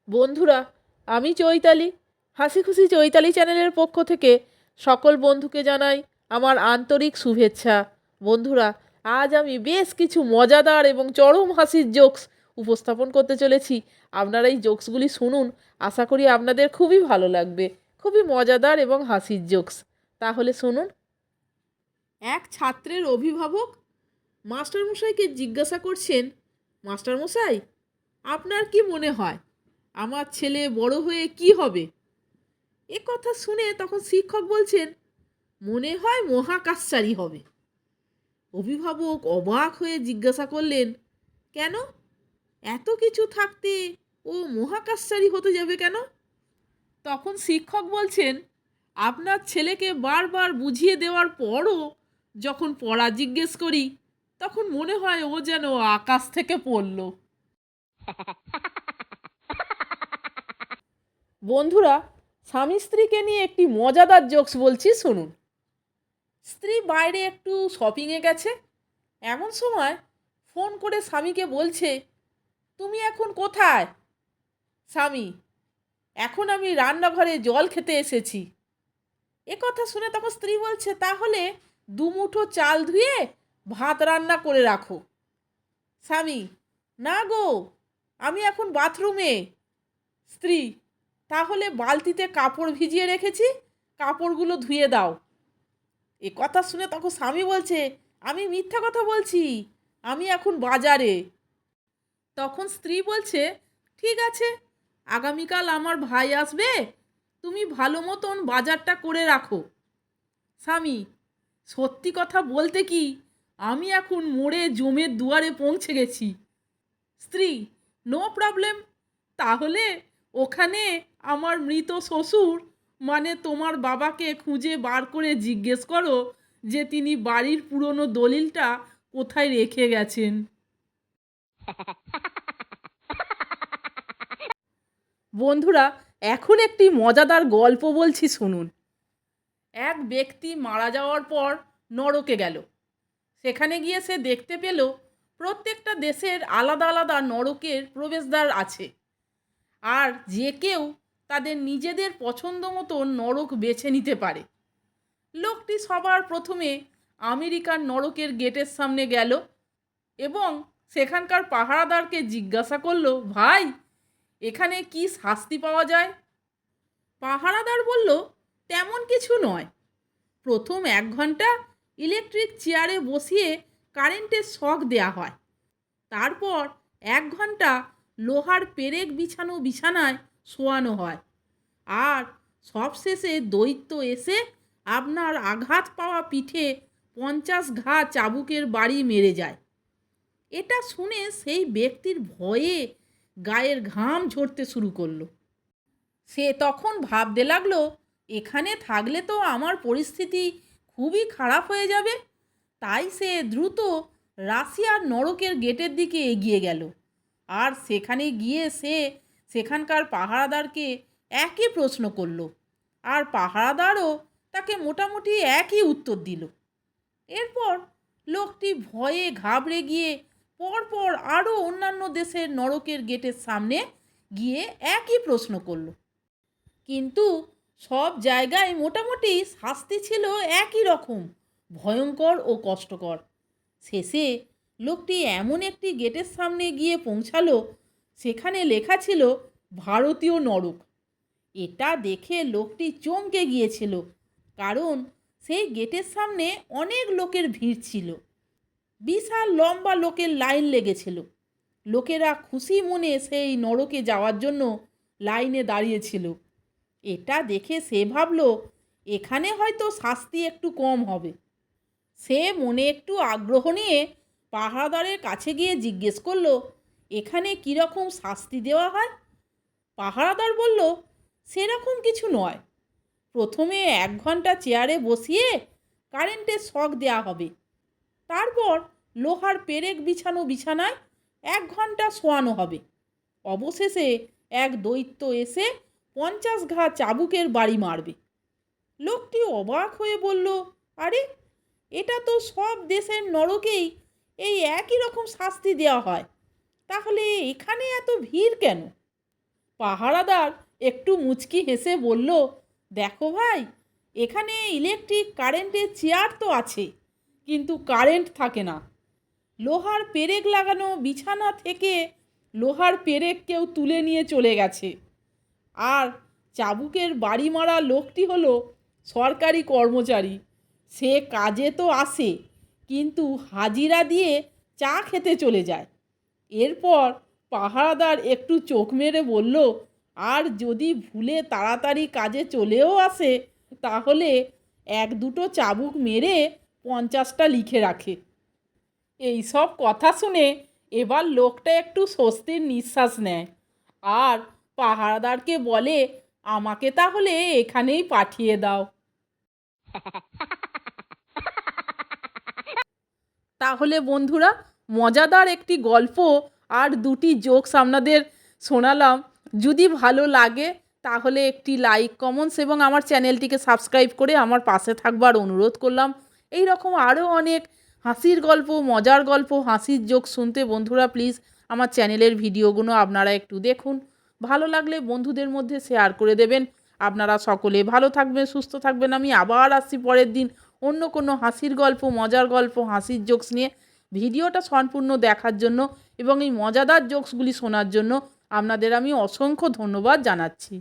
বন্ধুরা, আমি চৈতালি। হাসি খুশি চৈতালি চ্যানেলের পক্ষ থেকে সকল বন্ধুকে জানাই আমার আন্তরিক শুভেচ্ছা। বন্ধুরা, আজ আমি বেশ কিছু মজাদার এবং চরম হাসির জোকস উপস্থাপন করতে চলেছি। আপনারা এই জোকসগুলি শুনুন, আশা করি আপনাদের খুবই ভালো লাগবে। খুবই মজাদার এবং হাসির জোকস। তাহলে শুনুন। এক ছাত্রের অভিভাবক মাস্টারমশাইকে জিজ্ঞাসা করছেন, মাস্টারমশাই, আপনার কি মনে হয় আমার ছেলে বড় হয়ে কি হবে? এ কথা শুনে তখন শিক্ষক বলছেন, মনে হয় মহাকাশচারী হবে। অভিভাবক অবাক হয়ে জিজ্ঞাসা করলেন, কেন? এত কিছু থাকতে ও মহাকাশচারী হতে যাবে কেন? তখন শিক্ষক বলছেন, আপনার ছেলেকে বারবার বুঝিয়ে দেওয়ার পরও যখন পড়া জিজ্ঞেস করি তখন মনে হয় ও যেন আকাশ থেকে পড়ল। বন্ধুরা, স্বামী স্ত্রীকে নিয়ে একটি মজাদার জোকস বলছি, শুনুন। স্ত্রী বাইরে একটু শপিংয়ে গেছে। এমন সময় ফোন করে স্বামীকে বলছে, তুমি এখন কোথায়? স্বামী, এখন আমি রান্নাঘরে জল খেতে এসেছি। এ কথা শুনে তখন স্ত্রী বলছে, তাহলে দুমুঠো চাল ধুয়ে ভাত রান্না করে রাখো। স্বামী, না গো, আমি এখন বাথরুমে। স্ত্রী, তাহলে বালতিতে কাপড় ভিজিয়ে রেখেছি, কাপড়গুলো ধুয়ে দাও। এ কথা শুনে তখন স্বামী বলছে, আমি মিথ্যা কথা বলছি, আমি এখন বাজারে। তখন স্ত্রী বলছে, ঠিক আছে, আগামীকাল আমার ভাই আসবে, তুমি ভালো মতন বাজারটা করে রাখো। স্বামী, সত্যি কথা বলতে কি, আমি এখন মোড়ে জমের দুয়ারে পৌঁছে গেছি। স্ত্রী, নো প্রবলেম, তাহলে ওখানে আমার মৃত শ্বশুর মানে তোমার বাবাকে খুঁজে বার করে জিজ্ঞেস করো যে তিনি বাড়ির পুরনো দলিলটা কোথায় রেখে গেছেন। বন্ধুরা, এখন একটি মজাদার গল্প বলছি, শুনুন। এক ব্যক্তি মারা যাওয়ার পর নরকে গেল। সেখানে গিয়ে সে দেখতে পেল প্রত্যেকটা দেশের আলাদা আলাদা নরকের প্রবেশদ্বার আছে, আর যে কেউ তাদের নিজেদের পছন্দ মতো নরক বেছে নিতে পারে। লোকটি সবার প্রথমে আমেরিকার নরকের গেটের সামনে গেল এবং সেখানকার পাহারাদারকে জিজ্ঞাসা করলো, ভাই, এখানে কি শাস্তি পাওয়া যায়? পাহারাদার বলল, তেমন কিছু নয়। প্রথম 1 ঘন্টা ইলেকট্রিক চেয়ারে বসিয়ে কারেন্টের শক দেয়া হয়। তারপর 1 ঘন্টা লোহার পেরেক বিছানো বিছানায় শোয়ানো হয়। আর সবশেষে দৈত্য এসে আপনার আঘাত পাওয়া পিঠে 50 ঘা চাবুকের বাড়ি মেরে যায়। এটা শুনে সেই ব্যক্তির ভয়ে গায়ের ঘাম ঝরতে শুরু করলো। সে তখন ভাবতে লাগলো, এখানে থাকলে তো আমার পরিস্থিতি খুবই খারাপ হয়ে যাবে। তাই সে দ্রুত রাশিয়ার নরকের গেটের দিকে এগিয়ে গেল। আর সেখানে গিয়ে সে সেখানকার পাহারাদারকে একই প্রশ্ন করলো, আর পাহারাদারও তাকে মোটামুটি একই উত্তর দিল। এরপর লোকটি ভয়ে ঘাবড়ে গিয়ে পরপর আরও অন্যান্য দেশের নরকের গেটের সামনে গিয়ে একই প্রশ্ন করলো। কিন্তু সব জায়গায় মোটামুটি শাস্তি ছিল একই রকম, ভয়ঙ্কর ও কষ্টকর। শেষে লোকটি এমন একটি গেটের সামনে গিয়ে পৌঁছালো, সেখানে লেখা ছিল ভারতীয় নরক। এটা দেখে লোকটি চমকে গিয়েছিল, কারণ সেই গেটের সামনে অনেক লোকের ভিড় ছিল। বিশাল লম্বা লোকের লাইন লেগেছিল। লোকেরা খুশি মনে সেই নরকে যাওয়ার জন্য লাইনে দাঁড়িয়েছিল। এটা দেখে সে ভাবল, এখানে হয়তো শাস্তি একটু কম হবে। সে মনে একটু আগ্রহ নিয়ে পাহারাদারের কাছে গিয়ে জিজ্ঞেস করলো, এখানে কীরকম শাস্তি দেওয়া হয়? পাহারাদার বলল, সেরকম কিছু নয়। প্রথমে 1 ঘন্টা চেয়ারে বসিয়ে কারেন্টের শক দেওয়া হবে। তারপর লোহার পেরেক বিছানো বিছানায় 1 ঘন্টা শোয়ানো হবে। অবশেষে এক দৈত্য এসে 50 ঘা চাবুকের বাড়ি মারবে। লোকটি অবাক হয়ে বলল, আরে, এটা তো সব দেশের নরকেই এই একই রকম শাস্তি দেওয়া হয়, তাহলে এখানে এত ভিড় কেন? পাহারাদার একটু মুচকি হেসে বলল, দেখো ভাই, এখানে ইলেকট্রিক কারেন্টের চেয়ার তো আছে, কিন্তু কারেন্ট থাকে না। লোহার পেরেক লাগানো বিছানা থেকে লোহার পেরেক কেউ তুলে নিয়ে চলে গেছে। আর চাবুকের বাড়ি মারা লোকটি হলো সরকারি কর্মচারী। সে কাজে তো আসে, কিন্তু হাজিরা দিয়ে চা খেতে চলে যায়। এরপর পাহারাদার একটু চোখ মেরে বলল, আর যদি ভুলে তাড়াতাড়ি কাজে চলেও আসে, তাহলে এক দুটো চাবুক মেরে 50টা লিখে রাখে। এই সব কথা শুনে এবার লোকটা একটু স্বস্তির নিঃশ্বাস নেয় আর পাহারাদারকে বলে, আমাকে তাহলে এখানেই পাঠিয়ে দাও। তাহলে বন্ধুরা, মজাদার একটি গল্প আর দুটি জোকস আপনাদের শোনালাম। যদি ভালো লাগে তাহলে একটি লাইক, কমেন্টস এবং আমার চ্যানেলটিকে সাবস্ক্রাইব করে আমার পাশে থাকবার অনুরোধ করলাম। এই রকম আরও অনেক হাসির গল্প, মজার গল্প, হাসির জোক শুনতে বন্ধুরা প্লিজ আমার চ্যানেলের ভিডিওগুলো আপনারা একটু দেখুন। ভালো লাগলে বন্ধুদের মধ্যে শেয়ার করে দেবেন। আপনারা সকলে ভালো থাকবেন, সুস্থ থাকবেন। আমি আবার আসছি পরের দিন অন্য কোনো হাসির গল্প, মজার গল্প, হাসির জোকস নিয়ে। ভিডিওটা সম্পূর্ণ দেখার জন্য এবং এই মজাদার জোকসগুলি শোনার জন্য আপনাদের আমি অসংখ্য ধন্যবাদ জানাচ্ছি।